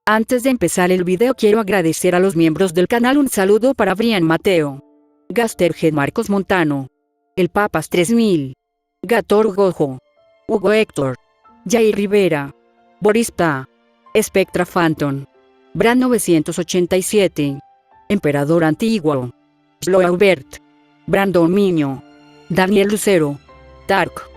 Antes de empezar el video quiero agradecer a los miembros del canal. Un saludo para Brian Mateo, Gasterhead Marcos Montano, El Papas 3000, Gator Gojo, Hugo Héctor, Jair Rivera, Boris Pa, Spectra Phantom, Brand 987, Emperador Antiguo, Sloaubert, Brandon Miño, Daniel Lucero, Tark,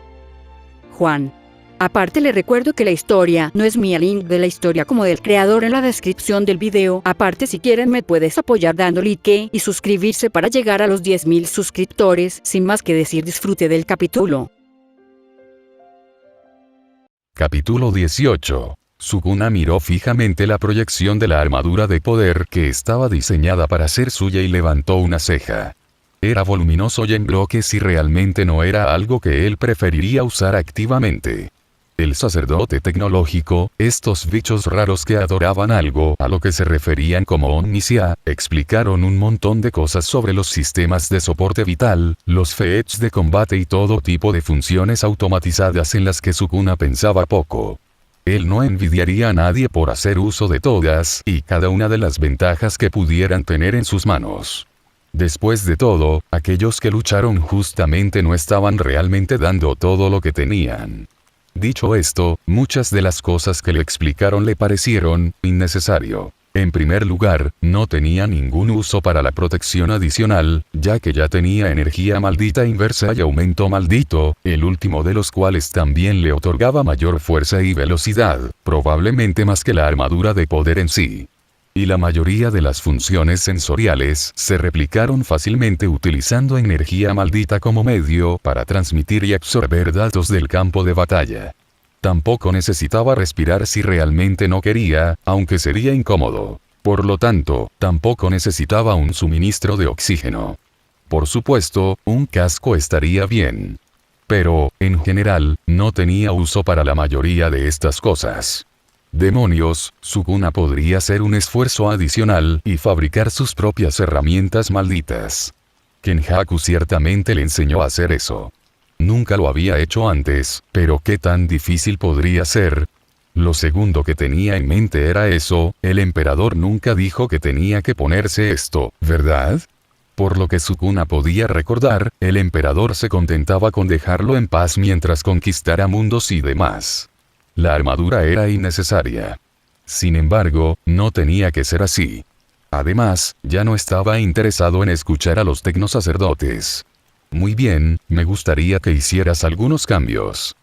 Juan. Aparte le recuerdo que la historia no es mía, link de la historia como del creador en la descripción del video. Aparte, si quieren me puedes apoyar dando like y suscribirse para llegar a los 10.000 suscriptores. Sin más que decir, disfrute del capítulo. Capítulo 18. Sukuna miró fijamente la proyección de la armadura de poder que estaba diseñada para ser suya y levantó una ceja. Era voluminoso y en bloques y realmente no era algo que él preferiría usar activamente. El sacerdote tecnológico, estos bichos raros que adoraban algo a lo que se referían como omniscia, explicaron un montón de cosas sobre los sistemas de soporte vital, los fetch de combate y todo tipo de funciones automatizadas en las que Sukuna pensaba poco. Él no envidiaría a nadie por hacer uso de todas y cada una de las ventajas que pudieran tener en sus manos. Después de todo, aquellos que lucharon justamente no estaban realmente dando todo lo que tenían. Dicho esto, muchas de las cosas que le explicaron le parecieron innecesario. En primer lugar, no tenía ningún uso para la protección adicional, ya que ya tenía energía maldita inversa y aumento maldito, el último de los cuales también le otorgaba mayor fuerza y velocidad, probablemente más que la armadura de poder en sí. Y la mayoría de las funciones sensoriales se replicaron fácilmente utilizando energía maldita como medio para transmitir y absorber datos del campo de batalla. Tampoco necesitaba respirar si realmente no quería, aunque sería incómodo. Por lo tanto, tampoco necesitaba un suministro de oxígeno. Por supuesto, un casco estaría bien. Pero, en general, no tenía uso para la mayoría de estas cosas. Demonios, Sukuna podría hacer un esfuerzo adicional y fabricar sus propias herramientas malditas. Kenjaku ciertamente le enseñó a hacer eso. Nunca lo había hecho antes, pero ¿qué tan difícil podría ser? Lo segundo que tenía en mente era eso, el emperador nunca dijo que tenía que ponerse esto, ¿verdad? Por lo que Sukuna podía recordar, el emperador se contentaba con dejarlo en paz mientras conquistara mundos y demás. La armadura era innecesaria. Sin embargo, no tenía que ser así. Además, ya no estaba interesado en escuchar a los tecnosacerdotes. Muy bien, me gustaría que hicieras algunos cambios.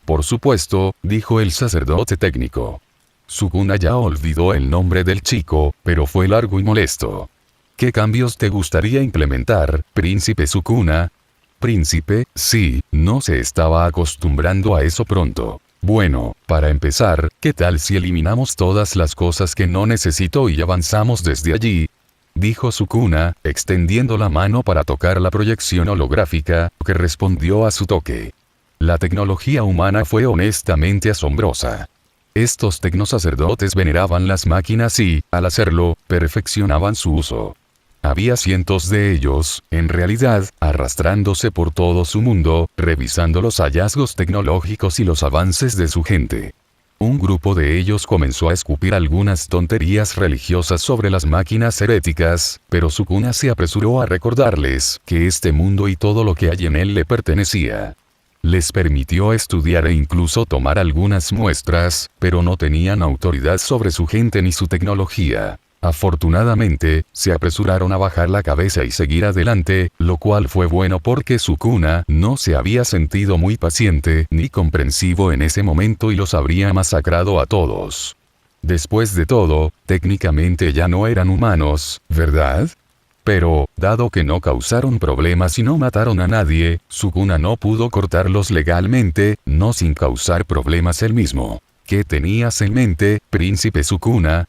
Por supuesto, dijo el sacerdote técnico. Sukuna ya olvidó el nombre del chico, pero fue largo y molesto. ¿Qué cambios te gustaría implementar, príncipe Sukuna? Príncipe, sí, no se estaba acostumbrando a eso pronto. Bueno, para empezar, ¿qué tal si eliminamos todas las cosas que no necesito y avanzamos desde allí? Dijo Sukuna, extendiendo la mano para tocar la proyección holográfica, que respondió a su toque. La tecnología humana fue honestamente asombrosa. Estos tecnosacerdotes veneraban las máquinas y, al hacerlo, perfeccionaban su uso. Había cientos de ellos, en realidad, arrastrándose por todo su mundo, revisando los hallazgos tecnológicos y los avances de su gente. Un grupo de ellos comenzó a escupir algunas tonterías religiosas sobre las máquinas heréticas, pero Sukuna se apresuró a recordarles que este mundo y todo lo que hay en él le pertenecía. Les permitió estudiar e incluso tomar algunas muestras, pero no tenían autoridad sobre su gente ni su tecnología. Afortunadamente, se apresuraron a bajar la cabeza y seguir adelante, lo cual fue bueno porque Sukuna no se había sentido muy paciente ni comprensivo en ese momento y los habría masacrado a todos. Después de todo, técnicamente ya no eran humanos, ¿verdad? Pero, dado que no causaron problemas y no mataron a nadie, Sukuna no pudo cortarlos legalmente, no sin causar problemas él mismo. ¿Qué tenías en mente, príncipe Sukuna?,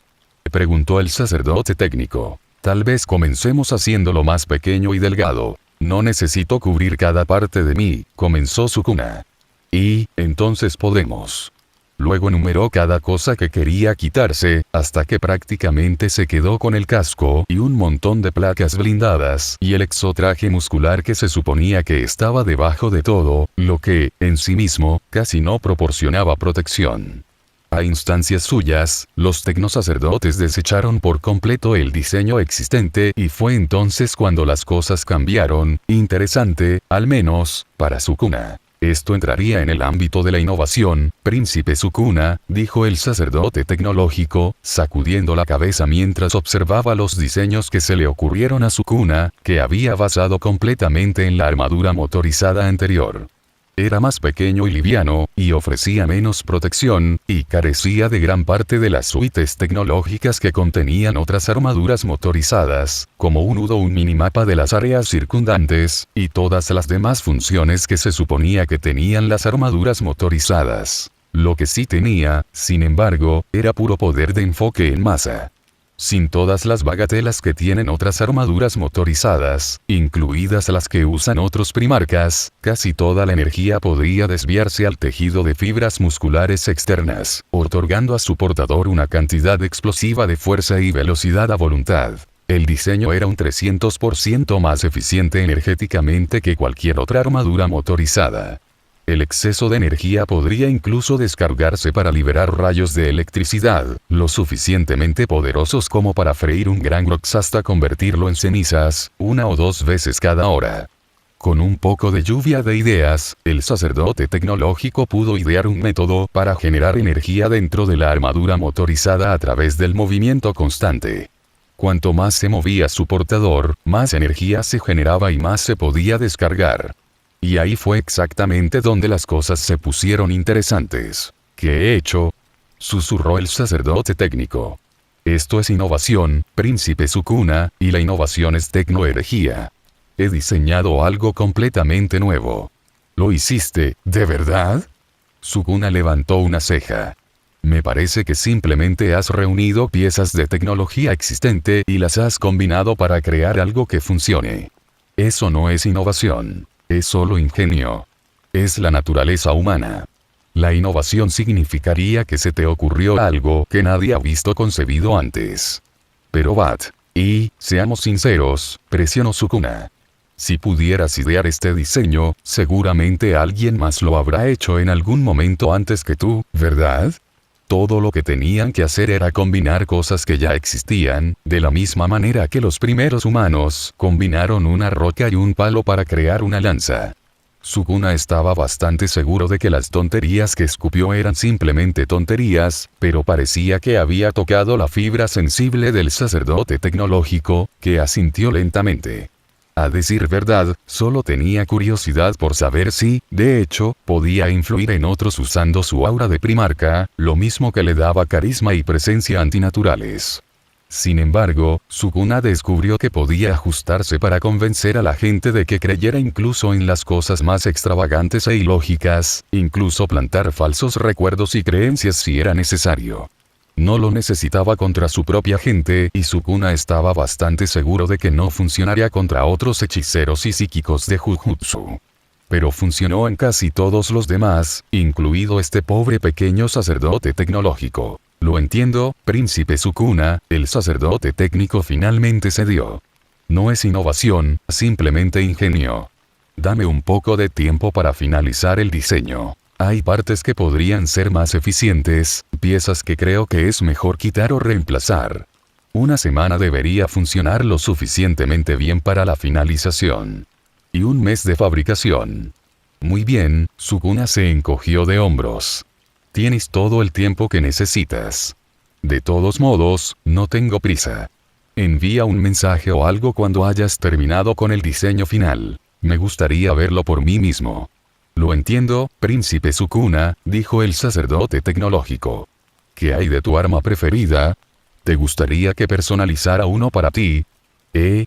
preguntó el sacerdote técnico. Tal vez comencemos haciéndolo más pequeño y delgado. No necesito cubrir cada parte de mí, comenzó Sukuna. Y, entonces podemos. Luego enumeró cada cosa que quería quitarse, hasta que prácticamente se quedó con el casco y un montón de placas blindadas y el exotraje muscular que se suponía que estaba debajo de todo, lo que, en sí mismo, casi no proporcionaba protección. A instancias suyas, los tecnosacerdotes desecharon por completo el diseño existente y fue entonces cuando las cosas cambiaron, interesante, al menos, para Sukuna. Esto entraría en el ámbito de la innovación, príncipe Sukuna, dijo el sacerdote tecnológico, sacudiendo la cabeza mientras observaba los diseños que se le ocurrieron a Sukuna, que había basado completamente en la armadura motorizada anterior. Era más pequeño y liviano, y ofrecía menos protección, y carecía de gran parte de las suites tecnológicas que contenían otras armaduras motorizadas, como un nudo, un minimapa de las áreas circundantes, y todas las demás funciones que se suponía que tenían las armaduras motorizadas. Lo que sí tenía, sin embargo, era puro poder de enfoque en masa. Sin todas las bagatelas que tienen otras armaduras motorizadas, incluidas las que usan otros primarcas, casi toda la energía podría desviarse al tejido de fibras musculares externas, otorgando a su portador una cantidad explosiva de fuerza y velocidad a voluntad. El diseño era un 300% más eficiente energéticamente que cualquier otra armadura motorizada. El exceso de energía podría incluso descargarse para liberar rayos de electricidad, lo suficientemente poderosos como para freír un gran Grox hasta convertirlo en cenizas, 1 o 2 veces cada hora. Con un poco de lluvia de ideas, el sacerdote tecnológico pudo idear un método para generar energía dentro de la armadura motorizada a través del movimiento constante. Cuanto más se movía su portador, más energía se generaba y más se podía descargar. Y ahí fue exactamente donde las cosas se pusieron interesantes. ¿Qué he hecho?, susurró el sacerdote técnico. Esto es innovación, príncipe Sukuna, y la innovación es tecnoherejía. He diseñado algo completamente nuevo. ¿Lo hiciste, de verdad? Sukuna levantó una ceja. Me parece que simplemente has reunido piezas de tecnología existente y las has combinado para crear algo que funcione. Eso no es innovación. Es solo ingenio. Es la naturaleza humana. La innovación significaría que se te ocurrió algo que nadie ha visto concebido antes. Pero seamos sinceros, presionó Sukuna. Si pudieras idear este diseño, seguramente alguien más lo habrá hecho en algún momento antes que tú, ¿verdad? Todo lo que tenían que hacer era combinar cosas que ya existían, de la misma manera que los primeros humanos combinaron una roca y un palo para crear una lanza. Sukuna estaba bastante seguro de que las tonterías que escupió eran simplemente tonterías, pero parecía que había tocado la fibra sensible del sacerdote tecnológico, que asintió lentamente. A decir verdad, solo tenía curiosidad por saber si, de hecho, podía influir en otros usando su aura de primarca, lo mismo que le daba carisma y presencia antinaturales. Sin embargo, Sukuna descubrió que podía ajustarse para convencer a la gente de que creyera incluso en las cosas más extravagantes e ilógicas, incluso plantar falsos recuerdos y creencias si era necesario. No lo necesitaba contra su propia gente y Sukuna estaba bastante seguro de que no funcionaría contra otros hechiceros y psíquicos de Jujutsu. Pero funcionó en casi todos los demás, incluido este pobre pequeño sacerdote tecnológico. Lo entiendo, príncipe Sukuna, el sacerdote técnico finalmente cedió. No es innovación, simplemente ingenio. Dame un poco de tiempo para finalizar el diseño. Hay partes que podrían ser más eficientes, piezas que creo que es mejor quitar o reemplazar. 1 semana debería funcionar lo suficientemente bien para la finalización. Y 1 mes de fabricación. Muy bien, Sukuna se encogió de hombros. Tienes todo el tiempo que necesitas. De todos modos, no tengo prisa. Envía un mensaje o algo cuando hayas terminado con el diseño final. Me gustaría verlo por mí mismo. Lo entiendo, príncipe Sukuna, dijo el sacerdote tecnológico. ¿Qué hay de tu arma preferida? ¿Te gustaría que personalizara uno para ti?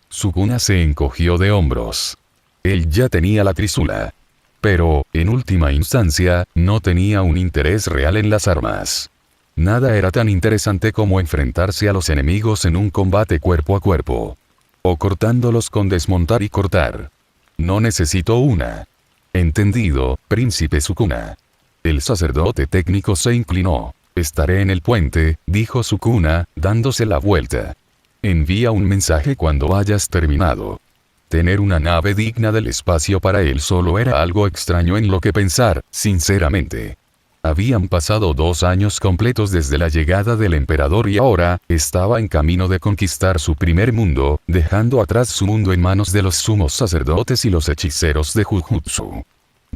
Sukuna se encogió de hombros. Él ya tenía la trísula. Pero, en última instancia, no tenía un interés real en las armas. Nada era tan interesante como enfrentarse a los enemigos en un combate cuerpo a cuerpo. O cortándolos con desmontar y cortar. No necesito una. Entendido, príncipe Sukuna. El sacerdote técnico se inclinó. Estaré en el puente, dijo Sukuna, dándose la vuelta. Envía un mensaje cuando hayas terminado. Tener una nave digna del espacio para él solo era algo extraño en lo que pensar, sinceramente. Habían pasado 2 años completos desde la llegada del emperador y ahora, estaba en camino de conquistar su primer mundo, dejando atrás su mundo en manos de los sumos sacerdotes y los hechiceros de Jujutsu.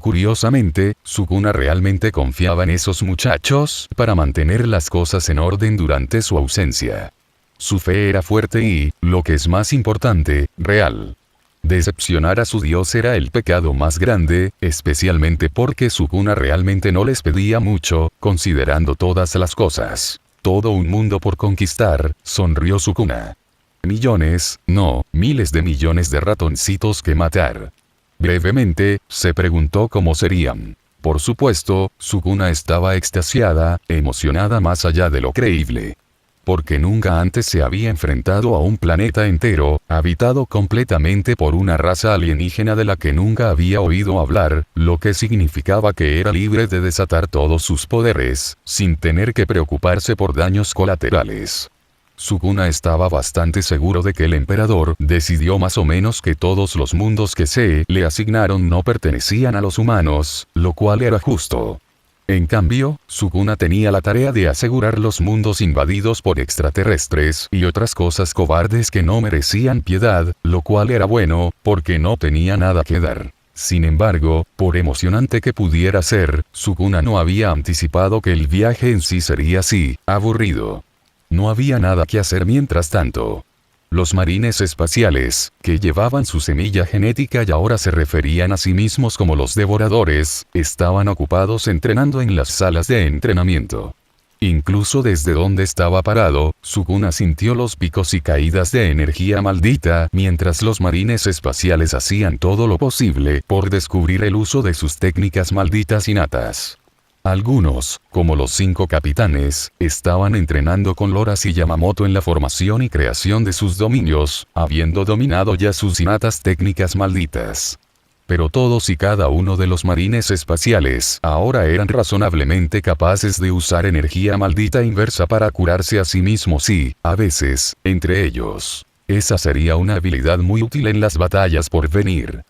Curiosamente, Sukuna realmente confiaba en esos muchachos para mantener las cosas en orden durante su ausencia. Su fe era fuerte y, lo que es más importante, real. Decepcionar a su dios era el pecado más grande, especialmente porque Sukuna realmente no les pedía mucho, considerando todas las cosas. Todo un mundo por conquistar, sonrió Sukuna. Millones, no, miles de millones de ratoncitos que matar. Brevemente, se preguntó cómo serían. Por supuesto, Sukuna estaba extasiada, emocionada más allá de lo creíble. Porque nunca antes se había enfrentado a un planeta entero, habitado completamente por una raza alienígena de la que nunca había oído hablar, lo que significaba que era libre de desatar todos sus poderes, sin tener que preocuparse por daños colaterales. Sukuna estaba bastante seguro de que el emperador decidió más o menos que todos los mundos que se le asignaron no pertenecían a los humanos, lo cual era justo. En cambio, Sukuna tenía la tarea de asegurar los mundos invadidos por extraterrestres y otras cosas cobardes que no merecían piedad, lo cual era bueno, porque no tenía nada que dar. Sin embargo, por emocionante que pudiera ser, Sukuna no había anticipado que el viaje en sí sería así, aburrido. No había nada que hacer mientras tanto. Los marines espaciales, que llevaban su semilla genética y ahora se referían a sí mismos como los devoradores, estaban ocupados entrenando en las salas de entrenamiento. Incluso desde donde estaba parado, Sukuna sintió los picos y caídas de energía maldita mientras los marines espaciales hacían todo lo posible por descubrir el uso de sus técnicas malditas innatas. Algunos, como los 5 capitanes, estaban entrenando con Loras y Yamamoto en la formación y creación de sus dominios, habiendo dominado ya sus innatas técnicas malditas. Pero todos y cada uno de los marines espaciales ahora eran razonablemente capaces de usar energía maldita inversa para curarse a sí mismos y, a veces, entre ellos. Esa sería una habilidad muy útil en las batallas por venir.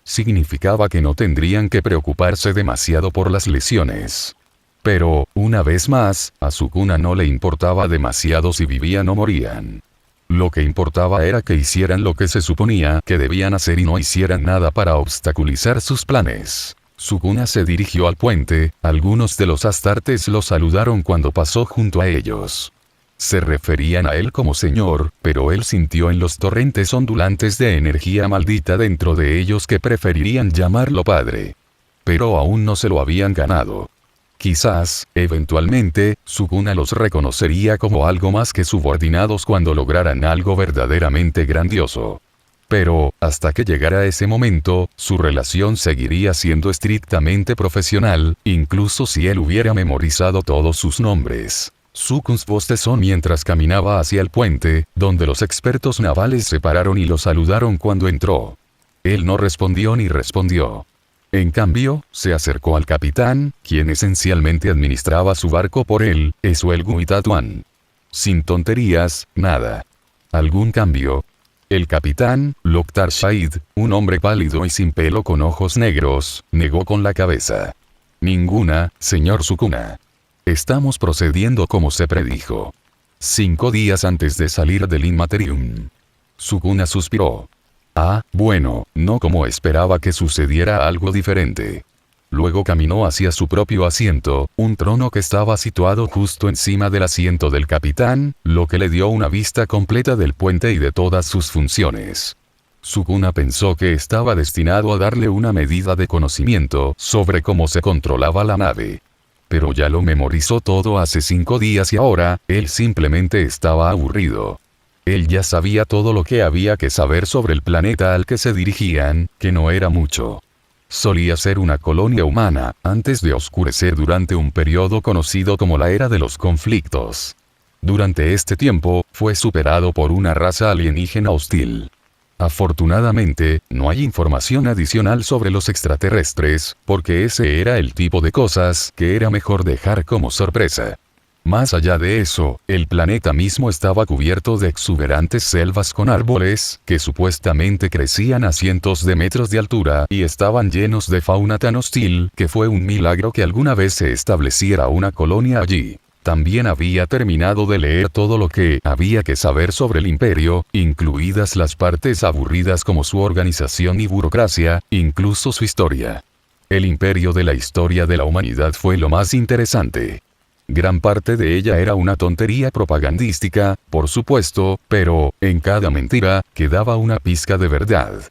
Significaba que no tendrían que preocuparse demasiado por las lesiones. Pero, una vez más, a Sukuna no le importaba demasiado si vivían o morían. Lo que importaba era que hicieran lo que se suponía que debían hacer y no hicieran nada para obstaculizar sus planes. Sukuna se dirigió al puente, algunos de los astartes lo saludaron cuando pasó junto a ellos. Se referían a él como señor, pero él sintió en los torrentes ondulantes de energía maldita dentro de ellos que preferirían llamarlo padre. Pero aún no se lo habían ganado. Quizás, eventualmente, Sukuna los reconocería como algo más que subordinados cuando lograran algo verdaderamente grandioso. Pero, hasta que llegara ese momento, su relación seguiría siendo estrictamente profesional, incluso si él hubiera memorizado todos sus nombres. Sukuns bostezó mientras caminaba hacia el puente, donde los expertos navales se pararon y lo saludaron cuando entró. Él no respondió ni respondió. En cambio, se acercó al capitán, quien esencialmente administraba su barco por él, Esuel Guitatuan. Sin tonterías, nada. ¿Algún cambio? El capitán, Loktar Shahid, un hombre pálido y sin pelo con ojos negros, negó con la cabeza. Ninguna, señor Sukuna. Estamos procediendo como se predijo. 5 días antes de salir del Inmaterium. Sukuna suspiró. Ah, bueno, no como esperaba que sucediera algo diferente. Luego caminó hacia su propio asiento, un trono que estaba situado justo encima del asiento del capitán, lo que le dio una vista completa del puente y de todas sus funciones. Sukuna pensó que estaba destinado a darle una medida de conocimiento sobre cómo se controlaba la nave. Pero ya lo memorizó todo hace 5 días y ahora, él simplemente estaba aburrido. Él ya sabía todo lo que había que saber sobre el planeta al que se dirigían, que no era mucho. Solía ser una colonia humana, antes de oscurecer durante un periodo conocido como la Era de los Conflictos. Durante este tiempo, fue superado por una raza alienígena hostil. Afortunadamente, no hay información adicional sobre los extraterrestres, porque ese era el tipo de cosas que era mejor dejar como sorpresa. Más allá de eso, el planeta mismo estaba cubierto de exuberantes selvas con árboles, que supuestamente crecían a cientos de metros de altura y estaban llenos de fauna tan hostil que fue un milagro que alguna vez se estableciera una colonia allí. También había terminado de leer todo lo que había que saber sobre el imperio, incluidas las partes aburridas como su organización y burocracia, incluso su historia. El imperio de la historia de la humanidad fue lo más interesante. Gran parte de ella era una tontería propagandística, por supuesto, pero, en cada mentira, quedaba una pizca de verdad.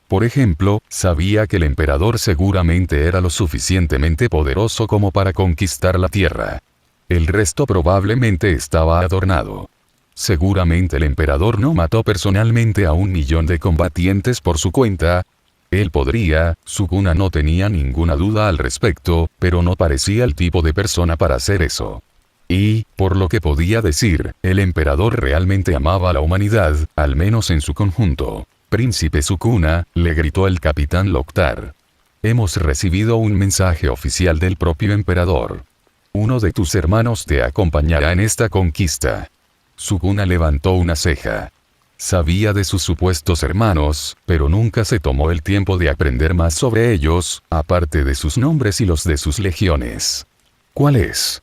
Por ejemplo, sabía que el emperador seguramente era lo suficientemente poderoso como para conquistar la tierra. El resto probablemente estaba adornado. Seguramente el emperador no mató personalmente a 1.000.000 de combatientes por su cuenta. Él podría, Sukuna no tenía ninguna duda al respecto, pero no parecía el tipo de persona para hacer eso. Y, por lo que podía decir, el emperador realmente amaba a la humanidad, al menos en su conjunto. Príncipe Sukuna, le gritó el capitán Loktar. Hemos recibido un mensaje oficial del propio emperador. Uno de tus hermanos te acompañará en esta conquista. Sukuna levantó una ceja. Sabía de sus supuestos hermanos, pero nunca se tomó el tiempo de aprender más sobre ellos, aparte de sus nombres y los de sus legiones. ¿Cuál es?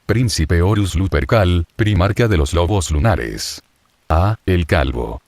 Príncipe Horus Lupercal, primarca de los lobos lunares. Ah, el calvo.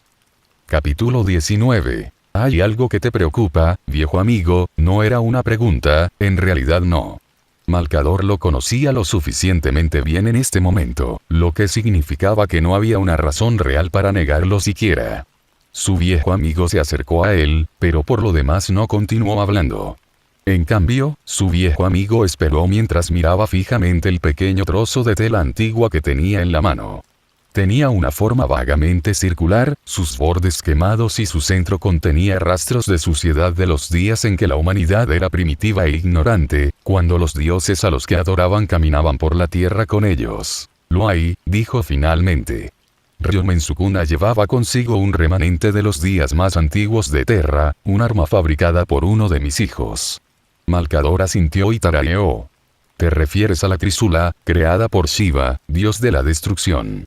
Capítulo 19. ¿Hay algo que te preocupa, viejo amigo? No era una pregunta, en realidad no. Malcador lo conocía lo suficientemente bien en este momento, lo que significaba que no había una razón real para negarlo siquiera. Su viejo amigo se acercó a él, pero por lo demás no continuó hablando. En cambio, su viejo amigo esperó mientras miraba fijamente el pequeño trozo de tela antigua que tenía en la mano. Tenía una forma vagamente circular, sus bordes quemados y su centro contenía rastros de suciedad de los días en que la humanidad era primitiva e ignorante, cuando los dioses a los que adoraban caminaban por la tierra con ellos. Lo hay, dijo finalmente. Ryomen Sukuna llevaba consigo un remanente de los días más antiguos de Terra, un arma fabricada por uno de mis hijos. Malcador asintió y tarareó. Te refieres a la trísula, creada por Shiva, dios de la destrucción.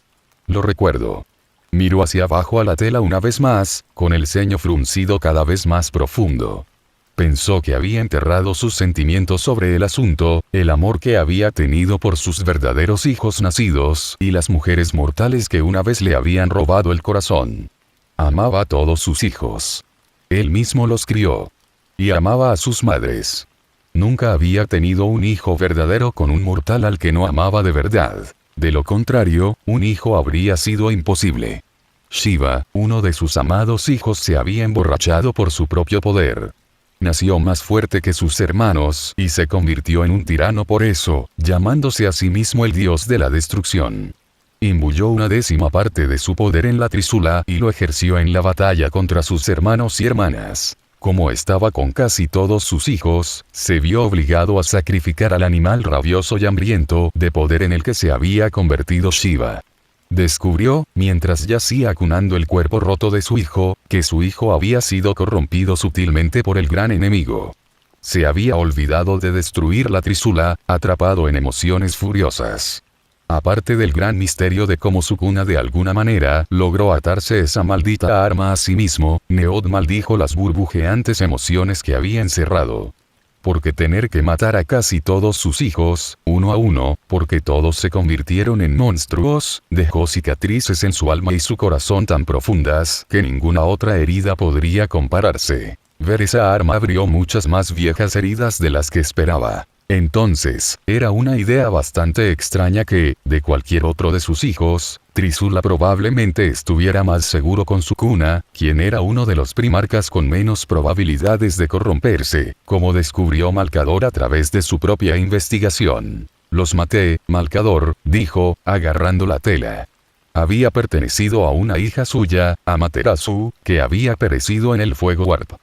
Lo recuerdo. Miró hacia abajo a la tela una vez más, con el ceño fruncido cada vez más profundo. Pensó que había enterrado sus sentimientos sobre el asunto, el amor que había tenido por sus verdaderos hijos nacidos, y las mujeres mortales que una vez le habían robado el corazón. Amaba a todos sus hijos. Él mismo los crió. Y amaba a sus madres. Nunca había tenido un hijo verdadero con un mortal al que no amaba de verdad. De lo contrario, un hijo habría sido imposible. Shiva, uno de sus amados hijos, se había emborrachado por su propio poder. Nació más fuerte que sus hermanos y se convirtió en un tirano por eso, llamándose a sí mismo el dios de la destrucción. Imbuyó 1/10 parte de su poder en la trísula y lo ejerció en la batalla contra sus hermanos y hermanas. Como estaba con casi todos sus hijos, se vio obligado a sacrificar al animal rabioso y hambriento de poder en el que se había convertido Shiva. Descubrió, mientras yacía acunando el cuerpo roto de su hijo, que su hijo había sido corrompido sutilmente por el gran enemigo. Se había olvidado de destruir la trísula, atrapado en emociones furiosas. Aparte del gran misterio de cómo Sukuna de alguna manera logró atarse esa maldita arma a sí mismo, Neod maldijo las burbujeantes emociones que había encerrado. Porque tener que matar a casi todos sus hijos, uno a uno, porque todos se convirtieron en monstruos, dejó cicatrices en su alma y su corazón tan profundas que ninguna otra herida podría compararse. Ver esa arma abrió muchas más viejas heridas de las que esperaba. Entonces, era una idea bastante extraña que, de cualquier otro de sus hijos, Trísula probablemente estuviera más seguro con Sukuna, quien era uno de los primarcas con menos probabilidades de corromperse, como descubrió Malcador a través de su propia investigación. Los maté, Malcador, dijo, agarrando la tela. Había pertenecido a una hija suya, Amaterasu, que había perecido en el fuego Warp.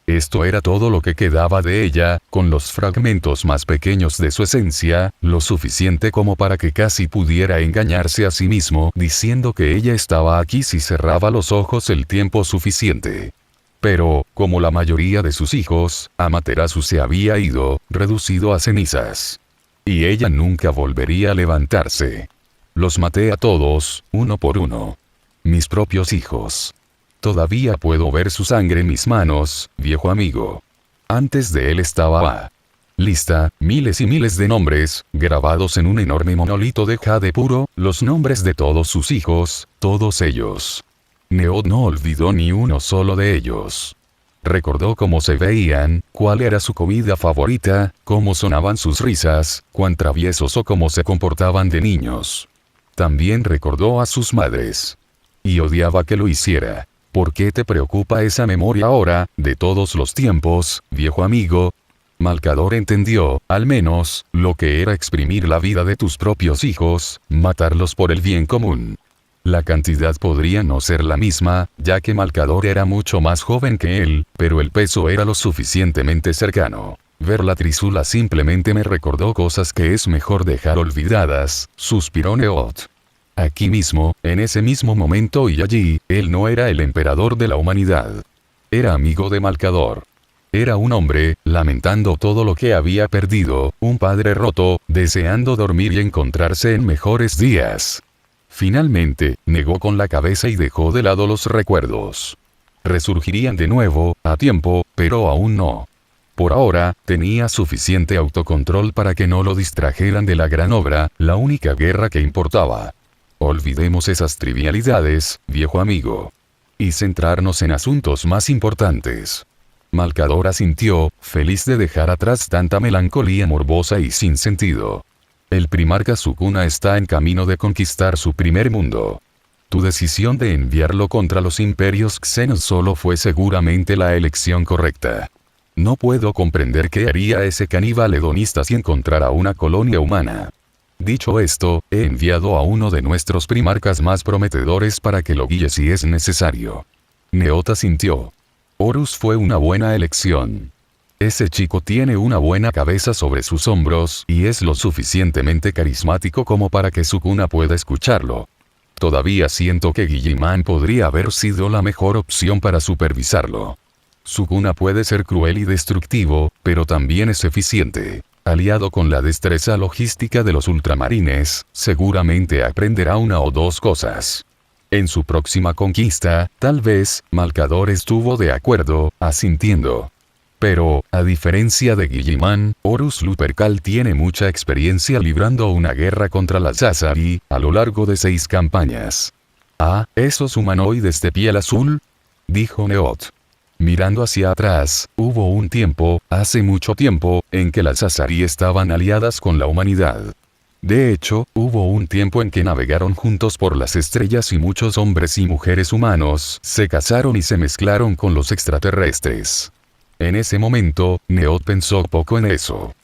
Esto era todo lo que quedaba de ella, con los fragmentos más pequeños de su esencia, lo suficiente como para que casi pudiera engañarse a sí mismo diciendo que ella estaba aquí si cerraba los ojos el tiempo suficiente. Pero, como la mayoría de sus hijos, Amaterasu se había ido, reducido a cenizas. Y ella nunca volvería a levantarse. Los maté a todos, uno por uno. Mis propios hijos. Todavía puedo ver su sangre en mis manos, viejo amigo. Antes de él estaba lista, miles y miles de nombres, grabados en un enorme monolito de jade puro, los nombres de todos sus hijos, todos ellos. Neot no olvidó ni uno solo de ellos. Recordó cómo se veían, cuál era su comida favorita, cómo sonaban sus risas, cuán traviesos o cómo se comportaban de niños. También recordó a sus madres. Y odiaba que lo hiciera. ¿Por qué te preocupa esa memoria ahora, de todos los tiempos, viejo amigo? Malcador entendió, al menos, lo que era exprimir la vida de tus propios hijos, matarlos por el bien común. La cantidad podría no ser la misma, ya que Malcador era mucho más joven que él, pero el peso era lo suficientemente cercano. Ver la trisula simplemente me recordó cosas que es mejor dejar olvidadas, suspiró Neot. Aquí mismo, en ese mismo momento y allí, él no era el emperador de la humanidad. Era amigo de Malcador. Era un hombre, lamentando todo lo que había perdido, un padre roto, deseando dormir y encontrarse en mejores días. Finalmente, negó con la cabeza y dejó de lado los recuerdos. Resurgirían de nuevo, a tiempo, pero aún no. Por ahora, tenía suficiente autocontrol para que no lo distrajeran de la gran obra, la única guerra que importaba. Olvidemos esas trivialidades, viejo amigo. Y centrarnos en asuntos más importantes. Malcador asintió, feliz de dejar atrás tanta melancolía morbosa y sin sentido. El primarca Sukuna está en camino de conquistar su primer mundo. Tu decisión de enviarlo contra los imperios xenos solo fue seguramente la elección correcta. No puedo comprender qué haría ese caníbal hedonista si encontrara una colonia humana. Dicho esto, he enviado a uno de nuestros primarcas más prometedores para que lo guíe si es necesario. Neot asintió. Horus fue una buena elección. Ese chico tiene una buena cabeza sobre sus hombros y es lo suficientemente carismático como para que Sukuna pueda escucharlo. Todavía siento que Guilliman podría haber sido la mejor opción para supervisarlo. Sukuna puede ser cruel y destructivo, pero también es eficiente. Aliado con la destreza logística de los ultramarines, seguramente aprenderá una o dos cosas. En su próxima conquista, tal vez, Malcador estuvo de acuerdo, asintiendo. Pero, a diferencia de Guilliman, Horus Lupercal tiene mucha experiencia librando una guerra contra las Asari, a lo largo de 6 campañas. «Ah, ¿esos humanoides de piel azul?», dijo Neot. Mirando hacia atrás, hubo un tiempo, hace mucho tiempo, en que las Asari estaban aliadas con la humanidad. De hecho, hubo un tiempo en que navegaron juntos por las estrellas y muchos hombres y mujeres humanos se casaron y se mezclaron con los extraterrestres. En ese momento, Neot pensó poco en eso.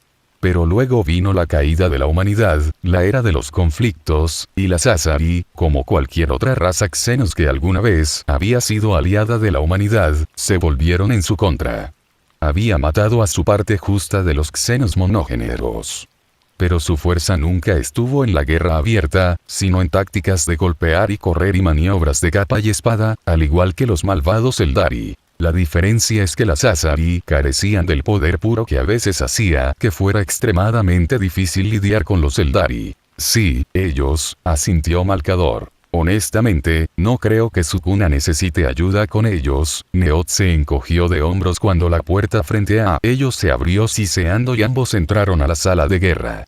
Pero luego vino la caída de la humanidad, la era de los conflictos, y las Asari, como cualquier otra raza xenos que alguna vez había sido aliada de la humanidad, se volvieron en su contra. Había matado a su parte justa de los xenos monogéneros. Pero su fuerza nunca estuvo en la guerra abierta, sino en tácticas de golpear y correr y maniobras de capa y espada, al igual que los malvados Eldari. La diferencia es que las Asari carecían del poder puro que a veces hacía que fuera extremadamente difícil lidiar con los Eldari. Sí, ellos, asintió Malcador. Honestamente, no creo que Sukuna necesite ayuda con ellos. Neot se encogió de hombros cuando la puerta frente a ellos se abrió siseando y ambos entraron a la sala de guerra.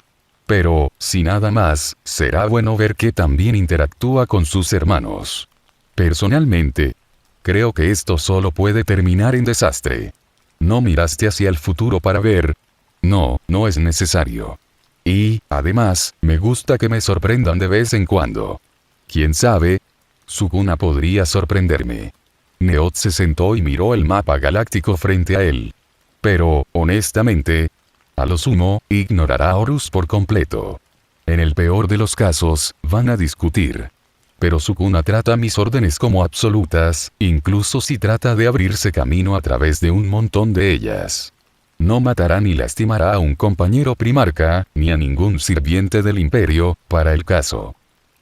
Pero, si nada más, será bueno ver que también interactúa con sus hermanos. Personalmente, creo que esto solo puede terminar en desastre. ¿No miraste hacia el futuro para ver? No, no es necesario. Y, además, me gusta que me sorprendan de vez en cuando. ¿Quién sabe? Sukuna podría sorprenderme. Neot se sentó y miró el mapa galáctico frente a él. Pero, honestamente, a lo sumo, ignorará a Horus por completo. En el peor de los casos, van a discutir. Pero Sukuna trata mis órdenes como absolutas, incluso si trata de abrirse camino a través de un montón de ellas. No matará ni lastimará a un compañero primarca, ni a ningún sirviente del imperio, para el caso.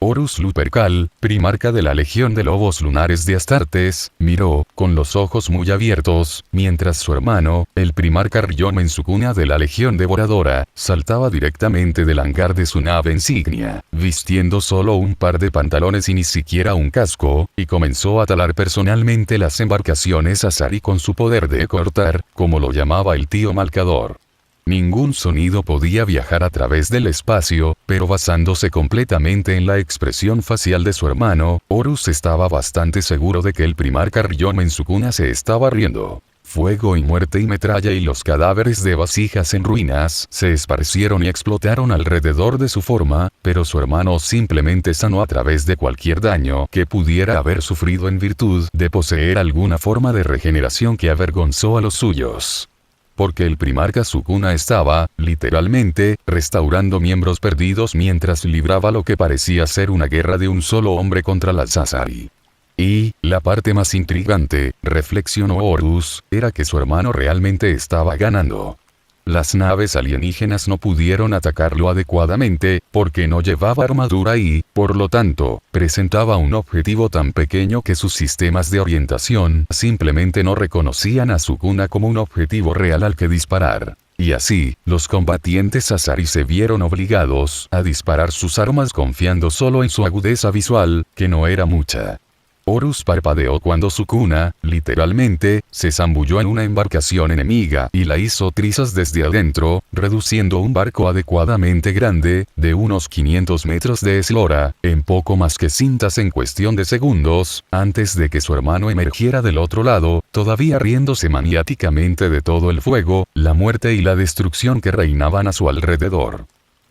Horus Lupercal, primarca de la Legión de Lobos Lunares de Astartes, miró, con los ojos muy abiertos, mientras su hermano, el primarca Ryoma Sukuna de la Legión Devoradora, saltaba directamente del hangar de su nave insignia, vistiendo solo un par de pantalones y ni siquiera un casco, y comenzó a talar personalmente las embarcaciones Asari con su poder de cortar, como lo llamaba el tío Malcador. Ningún sonido podía viajar a través del espacio, pero basándose completamente en la expresión facial de su hermano, Horus estaba bastante seguro de que el primarca Ryoma Sukuna se estaba riendo. Fuego y muerte y metralla y los cadáveres de vasijas en ruinas se esparcieron y explotaron alrededor de su forma, pero su hermano simplemente sanó a través de cualquier daño que pudiera haber sufrido en virtud de poseer alguna forma de regeneración que avergonzó a los suyos. Porque el primarca Sukuna estaba, literalmente, restaurando miembros perdidos mientras libraba lo que parecía ser una guerra de un solo hombre contra las Asari. Y, la parte más intrigante, reflexionó Horus, era que su hermano realmente estaba ganando. Las naves alienígenas no pudieron atacarlo adecuadamente, porque no llevaba armadura y, por lo tanto, presentaba un objetivo tan pequeño que sus sistemas de orientación simplemente no reconocían a Sukuna como un objetivo real al que disparar. Y así, los combatientes Asari se vieron obligados a disparar sus armas confiando solo en su agudeza visual, que no era mucha. Horus parpadeó cuando Sukuna, literalmente, se zambulló en una embarcación enemiga y la hizo trizas desde adentro, reduciendo un barco adecuadamente grande, de unos 500 metros de eslora, en poco más que cintas en cuestión de segundos, antes de que su hermano emergiera del otro lado, todavía riéndose maniáticamente de todo el fuego, la muerte y la destrucción que reinaban a su alrededor.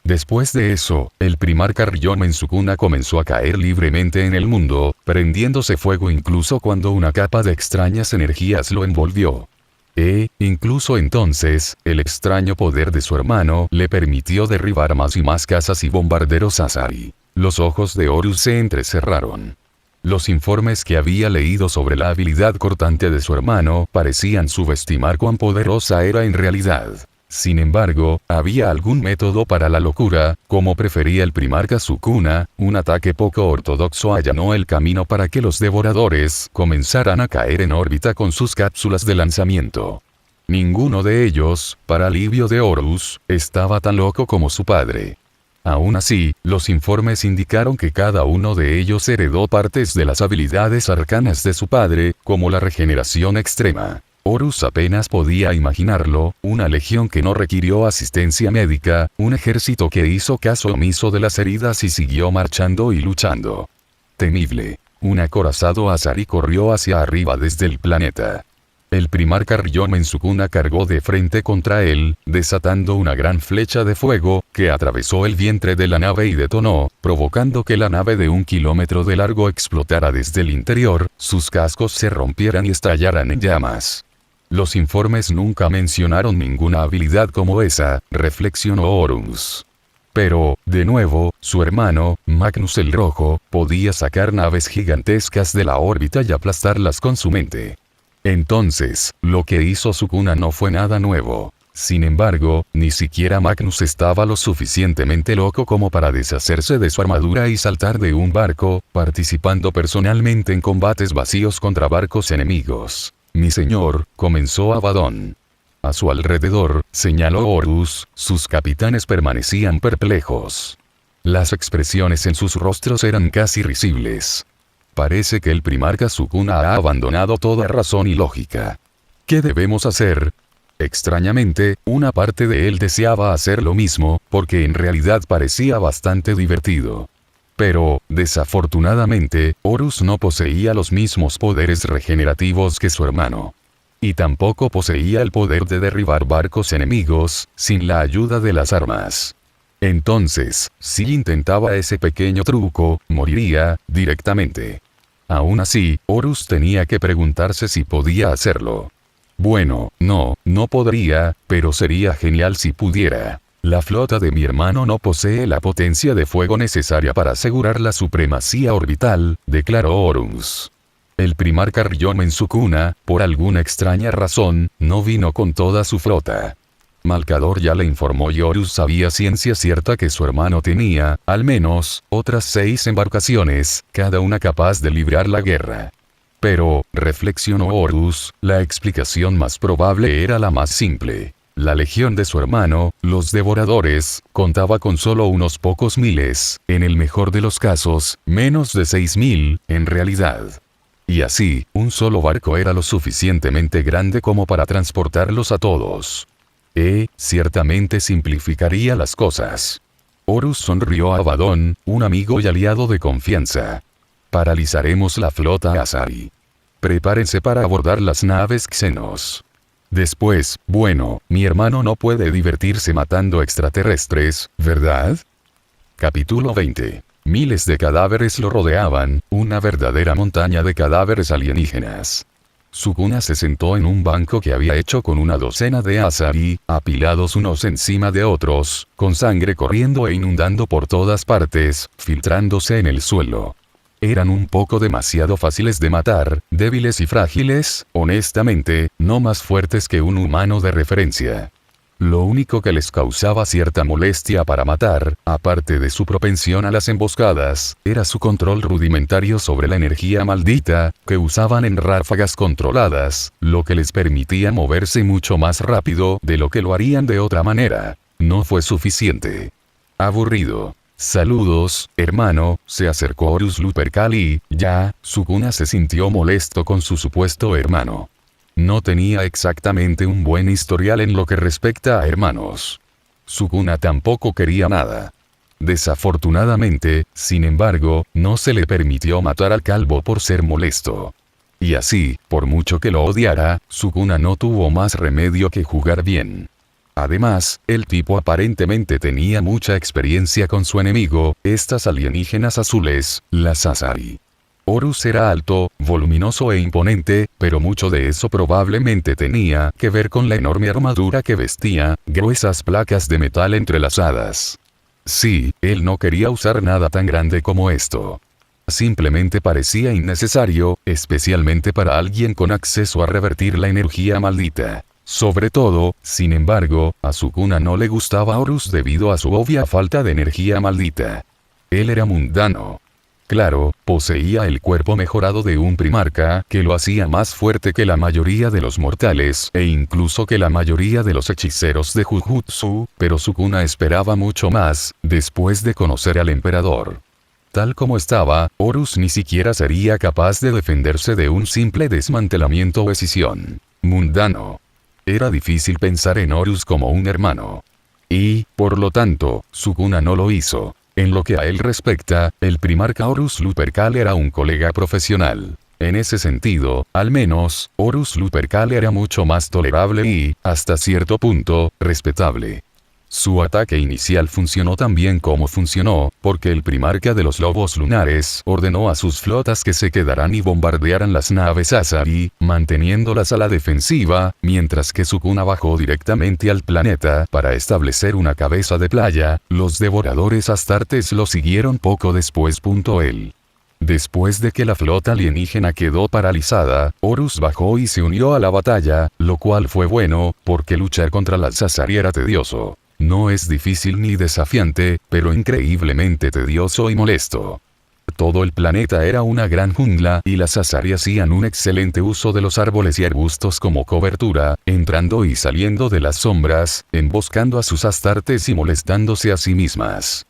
Después de eso, el primarca Ryoma Sukuna comenzó a caer libremente en el mundo, prendiéndose fuego incluso cuando una capa de extrañas energías lo envolvió. Incluso entonces, el extraño poder de su hermano le permitió derribar más y más casas y bombarderos Asari. Los ojos de Horus se entrecerraron. Los informes que había leído sobre la habilidad cortante de su hermano parecían subestimar cuán poderosa era en realidad. Sin embargo, había algún método para la locura, como prefería el primarca Sukuna, un ataque poco ortodoxo allanó el camino para que los devoradores comenzaran a caer en órbita con sus cápsulas de lanzamiento. Ninguno de ellos, para alivio de Horus, estaba tan loco como su padre. Aún así, los informes indicaron que cada uno de ellos heredó partes de las habilidades arcanas de su padre, como la regeneración extrema. Horus apenas podía imaginarlo, una legión que no requirió asistencia médica, un ejército que hizo caso omiso de las heridas y siguió marchando y luchando. Temible. Un acorazado Asari corrió hacia arriba desde el planeta. El primarca Ryoma Sukuna cargó de frente contra él, desatando una gran flecha de fuego, que atravesó el vientre de la nave y detonó, provocando que la nave de 1 kilómetro de largo explotara desde el interior, sus cascos se rompieran y estallaran en llamas. Los informes nunca mencionaron ninguna habilidad como esa, reflexionó Horus. Pero, de nuevo, su hermano, Magnus el Rojo, podía sacar naves gigantescas de la órbita y aplastarlas con su mente. Entonces, lo que hizo Sukuna no fue nada nuevo. Sin embargo, ni siquiera Magnus estaba lo suficientemente loco como para deshacerse de su armadura y saltar de un barco, participando personalmente en combates vacíos contra barcos enemigos. Mi señor, comenzó Abaddon. A su alrededor, señaló Horus, sus capitanes permanecían perplejos. Las expresiones en sus rostros eran casi risibles. Parece que el primarca Sukuna ha abandonado toda razón y lógica. ¿Qué debemos hacer? Extrañamente, una parte de él deseaba hacer lo mismo, porque en realidad parecía bastante divertido. Pero, desafortunadamente, Horus no poseía los mismos poderes regenerativos que su hermano. Y tampoco poseía el poder de derribar barcos enemigos, sin la ayuda de las armas. Entonces, si intentaba ese pequeño truco, moriría, directamente. Aún así, Horus tenía que preguntarse si podía hacerlo. Bueno, no podría, pero sería genial si pudiera. La flota de mi hermano no posee la potencia de fuego necesaria para asegurar la supremacía orbital, declaró Horus. El primarca Ryoma Sukuna, por alguna extraña razón, no vino con toda su flota. Malcador ya le informó y Horus sabía ciencia cierta que su hermano tenía, al menos, otras 6 embarcaciones, cada una capaz de librar la guerra. Pero, reflexionó Horus, la explicación más probable era la más simple. La legión de su hermano, los devoradores, contaba con solo unos pocos miles, en el mejor de los casos, menos de 6.000, en realidad. Y así, un solo barco era lo suficientemente grande como para transportarlos a todos. Ciertamente simplificaría las cosas. Horus sonrió a Abaddon, un amigo y aliado de confianza. Paralizaremos la flota Asari. Prepárense para abordar las naves Xenos. Después, bueno, mi hermano no puede divertirse matando extraterrestres, ¿verdad? Capítulo 20. Miles de cadáveres lo rodeaban, una verdadera montaña de cadáveres alienígenas. Sukuna se sentó en un banco que había hecho con una docena de Asari, apilados unos encima de otros, con sangre corriendo e inundando por todas partes, filtrándose en el suelo. Eran un poco demasiado fáciles de matar, débiles y frágiles, honestamente, no más fuertes que un humano de referencia. Lo único que les causaba cierta molestia para matar, aparte de su propensión a las emboscadas, era su control rudimentario sobre la energía maldita, que usaban en ráfagas controladas, lo que les permitía moverse mucho más rápido de lo que lo harían de otra manera. No fue suficiente. Aburrido. Saludos, hermano, se acercó Horus Lupercal ya, Sukuna se sintió molesto con su supuesto hermano. No tenía exactamente un buen historial en lo que respecta a hermanos. Sukuna tampoco quería nada. Desafortunadamente, sin embargo, no se le permitió matar al calvo por ser molesto. Y así, por mucho que lo odiara, Sukuna no tuvo más remedio que jugar bien. Además, el tipo aparentemente tenía mucha experiencia con su enemigo, estas alienígenas azules, las Asari. Horus era alto, voluminoso e imponente, pero mucho de eso probablemente tenía que ver con la enorme armadura que vestía, gruesas placas de metal entrelazadas. Sí, él no quería usar nada tan grande como esto. Simplemente parecía innecesario, especialmente para alguien con acceso a revertir la energía maldita. Sobre todo, sin embargo, a Sukuna no le gustaba Horus debido a su obvia falta de energía maldita. Él era mundano. Claro, poseía el cuerpo mejorado de un primarca que lo hacía más fuerte que la mayoría de los mortales e incluso que la mayoría de los hechiceros de Jujutsu, pero Sukuna esperaba mucho más, después de conocer al emperador. Tal como estaba, Horus ni siquiera sería capaz de defenderse de un simple desmantelamiento o escisión. Mundano. Era difícil pensar en Horus como un hermano. Y, por lo tanto, Sukuna no lo hizo. En lo que a él respecta, el primarca Horus Lupercal era un colega profesional. En ese sentido, al menos, Horus Lupercal era mucho más tolerable y, hasta cierto punto, respetable. Su ataque inicial funcionó tan bien como funcionó, porque el primarca de los lobos lunares ordenó a sus flotas que se quedaran y bombardearan las naves Asari, manteniéndolas a la defensiva, mientras que Sukuna bajó directamente al planeta para establecer una cabeza de playa. Los devoradores astartes lo siguieron poco después. Él. Después de que la flota alienígena quedó paralizada, Horus bajó y se unió a la batalla, lo cual fue bueno, porque luchar contra las Asari era tedioso. No es difícil ni desafiante, pero increíblemente tedioso y molesto. Todo el planeta era una gran jungla y las Asari hacían un excelente uso de los árboles y arbustos como cobertura, entrando y saliendo de las sombras, emboscando a sus astartes y molestándose a sí mismas.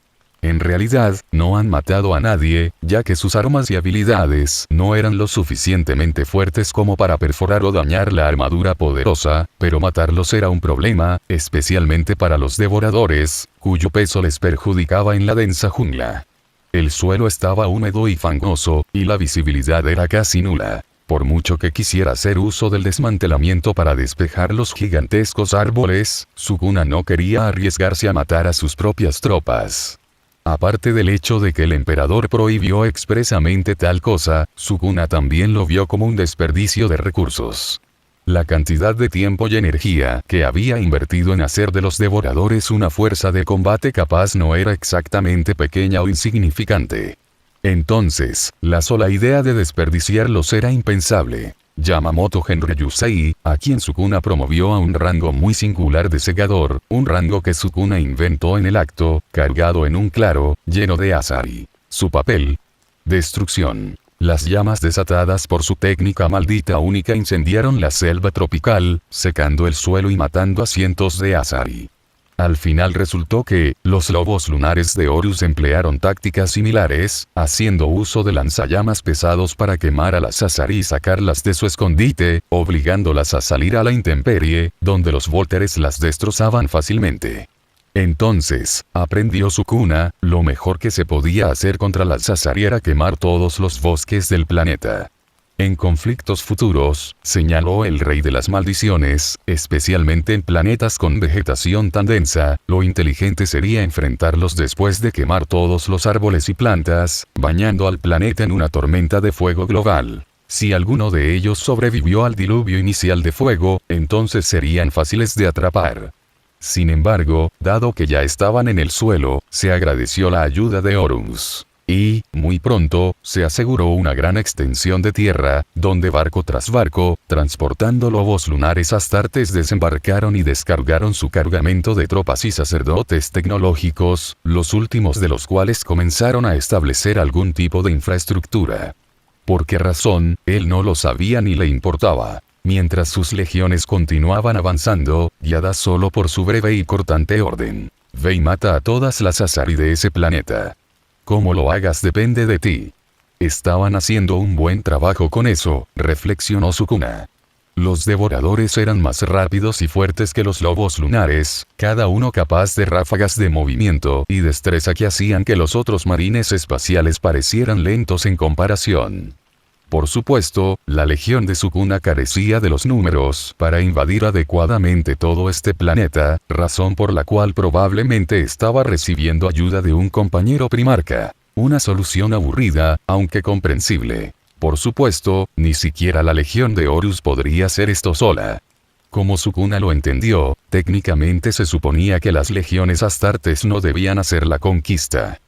En realidad, no han matado a nadie, ya que sus armas y habilidades no eran lo suficientemente fuertes como para perforar o dañar la armadura poderosa, pero matarlos era un problema, especialmente para los devoradores, cuyo peso les perjudicaba en la densa jungla. El suelo estaba húmedo y fangoso, y la visibilidad era casi nula. Por mucho que quisiera hacer uso del desmantelamiento para despejar los gigantescos árboles, Sukuna no quería arriesgarse a matar a sus propias tropas. Aparte del hecho de que el emperador prohibió expresamente tal cosa, Sukuna también lo vio como un desperdicio de recursos. La cantidad de tiempo y energía que había invertido en hacer de los devoradores una fuerza de combate capaz no era exactamente pequeña o insignificante. Entonces, la sola idea de desperdiciarlos era impensable. Yamamoto Henry Yusei, a quien Sukuna promovió a un rango muy singular de segador, un rango que Sukuna inventó en el acto, cargado en un claro, lleno de Asari. Su papel: destrucción. Las llamas desatadas por su técnica maldita única incendiaron la selva tropical, secando el suelo y matando a cientos de Asari. Al final resultó que, los lobos lunares de Horus emplearon tácticas similares, haciendo uso de lanzallamas pesados para quemar a las Asari y sacarlas de su escondite, obligándolas a salir a la intemperie, donde los Volteres las destrozaban fácilmente. Entonces, aprendió Sukuna, lo mejor que se podía hacer contra las Asari era quemar todos los bosques del planeta. En conflictos futuros, señaló el rey de las maldiciones, especialmente en planetas con vegetación tan densa, lo inteligente sería enfrentarlos después de quemar todos los árboles y plantas, bañando al planeta en una tormenta de fuego global. Si alguno de ellos sobrevivió al diluvio inicial de fuego, entonces serían fáciles de atrapar. Sin embargo, dado que ya estaban en el suelo, se agradeció la ayuda de Horus. Y, muy pronto, se aseguró una gran extensión de tierra, donde barco tras barco, transportando lobos lunares astartes desembarcaron y descargaron su cargamento de tropas y sacerdotes tecnológicos, los últimos de los cuales comenzaron a establecer algún tipo de infraestructura. ¿Por qué razón? Él no lo sabía ni le importaba. Mientras sus legiones continuaban avanzando, guiadas solo por su breve y cortante orden. Ve y mata a todas las Asari de ese planeta. Cómo lo hagas depende de ti. Estaban haciendo un buen trabajo con eso, reflexionó Sukuna. Los devoradores eran más rápidos y fuertes que los lobos lunares, cada uno capaz de ráfagas de movimiento y destreza que hacían que los otros marines espaciales parecieran lentos en comparación. Por supuesto, la legión de Sukuna carecía de los números para invadir adecuadamente todo este planeta, razón por la cual probablemente estaba recibiendo ayuda de un compañero primarca. Una solución aburrida, aunque comprensible. Por supuesto, ni siquiera la legión de Horus podría hacer esto sola. Como Sukuna lo entendió, técnicamente se suponía que las legiones astartes no debían hacer la conquista.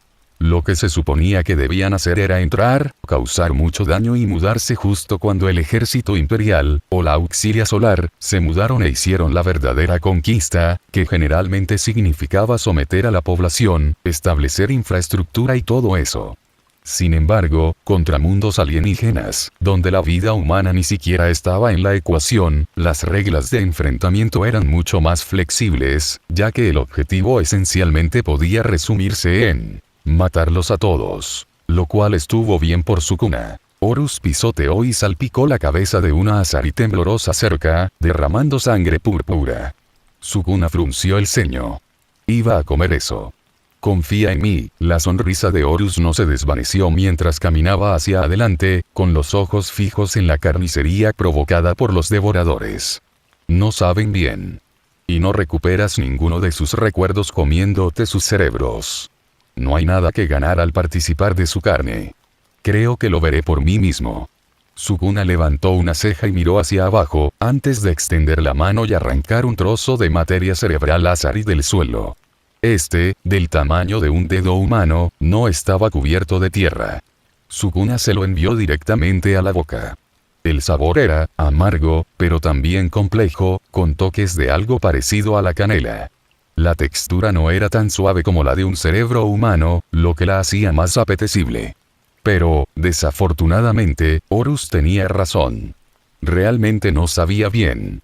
Lo que se suponía que debían hacer era entrar, causar mucho daño y mudarse justo cuando el ejército imperial, o la auxilia solar, se mudaron e hicieron la verdadera conquista, que generalmente significaba someter a la población, establecer infraestructura y todo eso. Sin embargo, contra mundos alienígenas, donde la vida humana ni siquiera estaba en la ecuación, las reglas de enfrentamiento eran mucho más flexibles, ya que el objetivo esencialmente podía resumirse en matarlos a todos. Lo cual estuvo bien por Sukuna. Horus pisoteó y salpicó la cabeza de una Asari temblorosa cerca, derramando sangre púrpura. Sukuna frunció el ceño. Iba a comer eso. Confía en mí. La sonrisa de Horus no se desvaneció mientras caminaba hacia adelante, con los ojos fijos en la carnicería provocada por los devoradores. No saben bien. Y no recuperas ninguno de sus recuerdos comiéndote sus cerebros. No hay nada que ganar al participar de su carne. Creo que lo veré por mí mismo. Sukuna levantó una ceja y miró hacia abajo, antes de extender la mano y arrancar un trozo de materia cerebral Asari del suelo. Este, del tamaño de un dedo humano, no estaba cubierto de tierra. Sukuna se lo envió directamente a la boca. El sabor era amargo, pero también complejo, con toques de algo parecido a la canela. La textura no era tan suave como la de un cerebro humano, lo que la hacía más apetecible. Pero, desafortunadamente, Horus tenía razón. Realmente no sabía bien.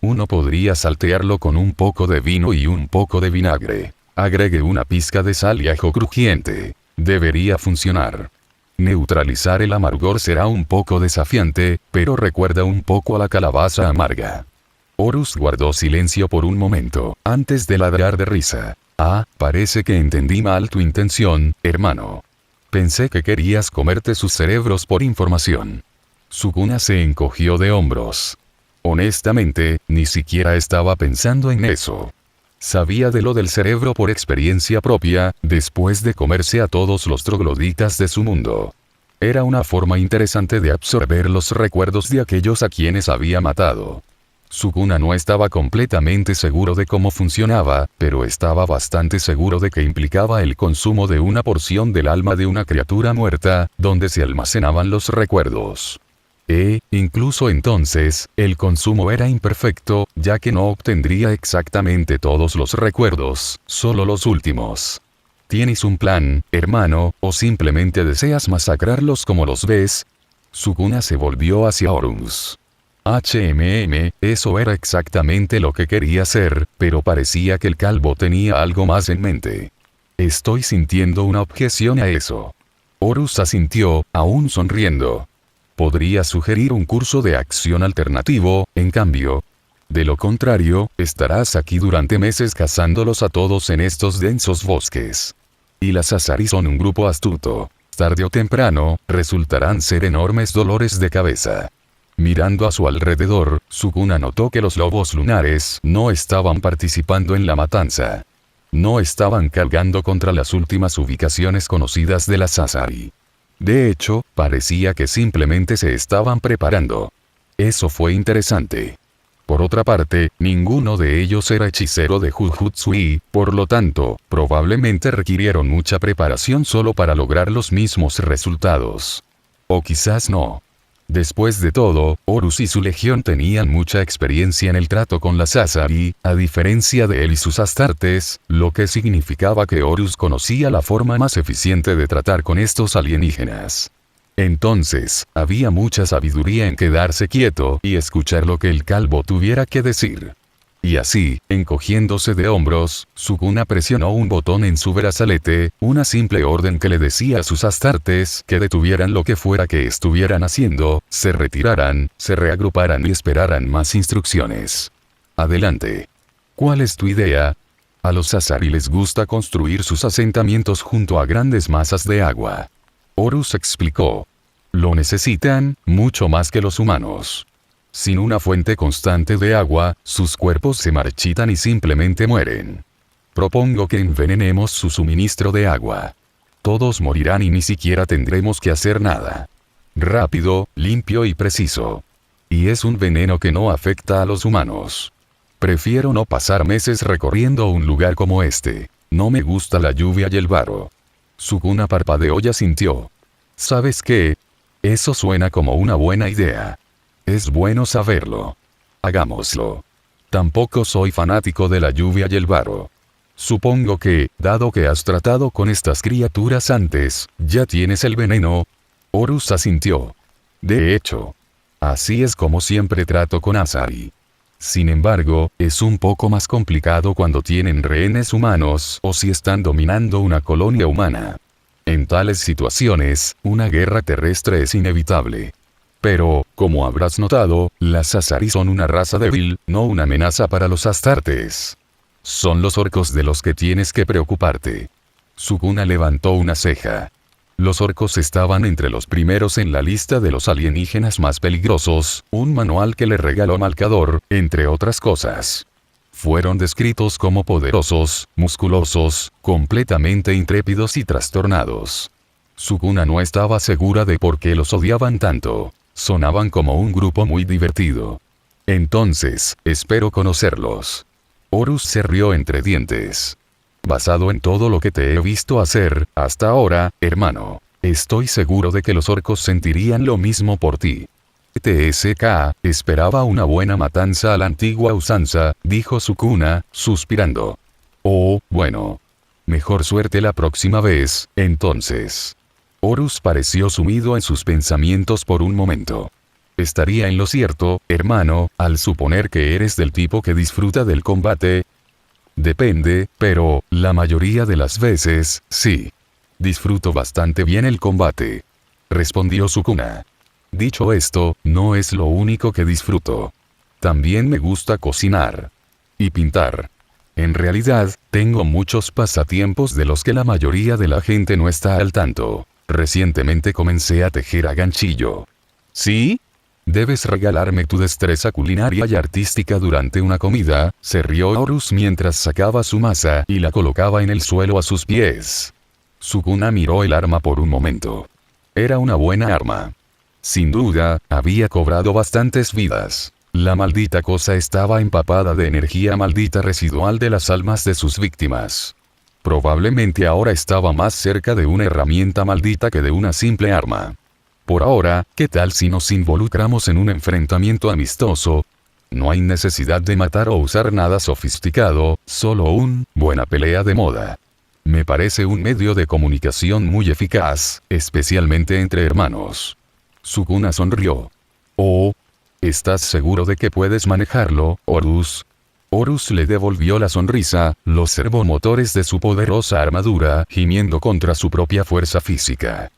Uno podría saltearlo con un poco de vino y un poco de vinagre. Agregue una pizca de sal y ajo crujiente. Debería funcionar. Neutralizar el amargor será un poco desafiante, pero recuerda un poco a la calabaza amarga. Horus guardó silencio por un momento, antes de ladrar de risa. Parece que entendí mal tu intención, hermano. Pensé que querías comerte sus cerebros por información. Sukuna se encogió de hombros. Honestamente, ni siquiera estaba pensando en eso. Sabía de lo del cerebro por experiencia propia, después de comerse a todos los trogloditas de su mundo. Era una forma interesante de absorber los recuerdos de aquellos a quienes había matado. Sukuna no estaba completamente seguro de cómo funcionaba, pero estaba bastante seguro de que implicaba el consumo de una porción del alma de una criatura muerta, donde se almacenaban los recuerdos. Incluso entonces, el consumo era imperfecto, ya que no obtendría exactamente todos los recuerdos, solo los últimos. ¿Tienes un plan, hermano, o simplemente deseas masacrarlos como los ves? Sukuna se volvió hacia Horus. Eso era exactamente lo que quería hacer, pero parecía que el calvo tenía algo más en mente. Estoy sintiendo una objeción a eso. Horus asintió, aún sonriendo. Podría sugerir un curso de acción alternativo, en cambio. De lo contrario, estarás aquí durante meses cazándolos a todos en estos densos bosques. Y las Asari son un grupo astuto. Tarde o temprano, resultarán ser enormes dolores de cabeza. Mirando a su alrededor, Sukuna notó que los lobos lunares no estaban participando en la matanza. No estaban cargando contra las últimas ubicaciones conocidas de las Asari. De hecho, parecía que simplemente se estaban preparando. Eso fue interesante. Por otra parte, ninguno de ellos era hechicero de Jujutsu y, por lo tanto, probablemente requirieron mucha preparación solo para lograr los mismos resultados. O quizás no. Después de todo, Horus y su legión tenían mucha experiencia en el trato con las Asari, a diferencia de él y sus Astartes, lo que significaba que Horus conocía la forma más eficiente de tratar con estos alienígenas. Entonces, había mucha sabiduría en quedarse quieto y escuchar lo que el calvo tuviera que decir. Y así, encogiéndose de hombros, Sukuna presionó un botón en su brazalete, una simple orden que le decía a sus Astartes que detuvieran lo que fuera que estuvieran haciendo, se retiraran, se reagruparan y esperaran más instrucciones. Adelante. ¿Cuál es tu idea? A los Asari les gusta construir sus asentamientos junto a grandes masas de agua. Horus explicó. Lo necesitan, mucho más que los humanos. Sin una fuente constante de agua, sus cuerpos se marchitan y simplemente mueren. Propongo que envenenemos su suministro de agua. Todos morirán y ni siquiera tendremos que hacer nada. Rápido, limpio y preciso. Y es un veneno que no afecta a los humanos. Prefiero no pasar meses recorriendo un lugar como este. No me gusta la lluvia y el barro. Sukuna parpadeó y asintió. ¿Sabes qué? Eso suena como una buena idea. Es bueno saberlo. Hagámoslo. Tampoco soy fanático de la lluvia y el barro. Supongo que, dado que has tratado con estas criaturas antes, ya tienes el veneno. Horus asintió. De hecho. Así es como siempre trato con Asari. Sin embargo, es un poco más complicado cuando tienen rehenes humanos o si están dominando una colonia humana. En tales situaciones, una guerra terrestre es inevitable. Pero, como habrás notado, las Asari son una raza débil, no una amenaza para los Astartes. Son los orcos de los que tienes que preocuparte. Sukuna levantó una ceja. Los orcos estaban entre los primeros en la lista de los alienígenas más peligrosos, un manual que le regaló Malcador, entre otras cosas. Fueron descritos como poderosos, musculosos, completamente intrépidos y trastornados. Sukuna no estaba segura de por qué los odiaban tanto. Sonaban como un grupo muy divertido. Entonces, espero conocerlos. Horus se rió entre dientes. Basado en todo lo que te he visto hacer, hasta ahora, hermano, estoy seguro de que los orcos sentirían lo mismo por ti. TSK, esperaba una buena matanza a la antigua usanza, dijo Sukuna, suspirando. Oh, bueno. Mejor suerte la próxima vez, entonces. Horus pareció sumido en sus pensamientos por un momento. Estaría en lo cierto, hermano, al suponer que eres del tipo que disfruta del combate. Depende, pero, la mayoría de las veces, sí. Disfruto bastante bien el combate. Respondió Sukuna. Dicho esto, no es lo único que disfruto. También me gusta cocinar. Y pintar. En realidad, tengo muchos pasatiempos de los que la mayoría de la gente no está al tanto. Recientemente comencé a tejer a ganchillo. ¿Sí? Debes regalarme tu destreza culinaria y artística durante una comida, se rió Horus mientras sacaba su masa y la colocaba en el suelo a sus pies. Sukuna miró el arma por un momento. Era una buena arma. Sin duda, había cobrado bastantes vidas. La maldita cosa estaba empapada de energía maldita residual de las almas de sus víctimas. Probablemente ahora estaba más cerca de una herramienta maldita que de una simple arma. Por ahora, ¿qué tal si nos involucramos en un enfrentamiento amistoso? No hay necesidad de matar o usar nada sofisticado, solo buena pelea de moda. Me parece un medio de comunicación muy eficaz, especialmente entre hermanos. Sukuna sonrió. Oh, ¿estás seguro de que puedes manejarlo, Horus? Horus le devolvió la sonrisa, los servomotores de su poderosa armadura gimiendo contra su propia fuerza física.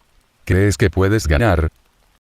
¿Crees que puedes ganar?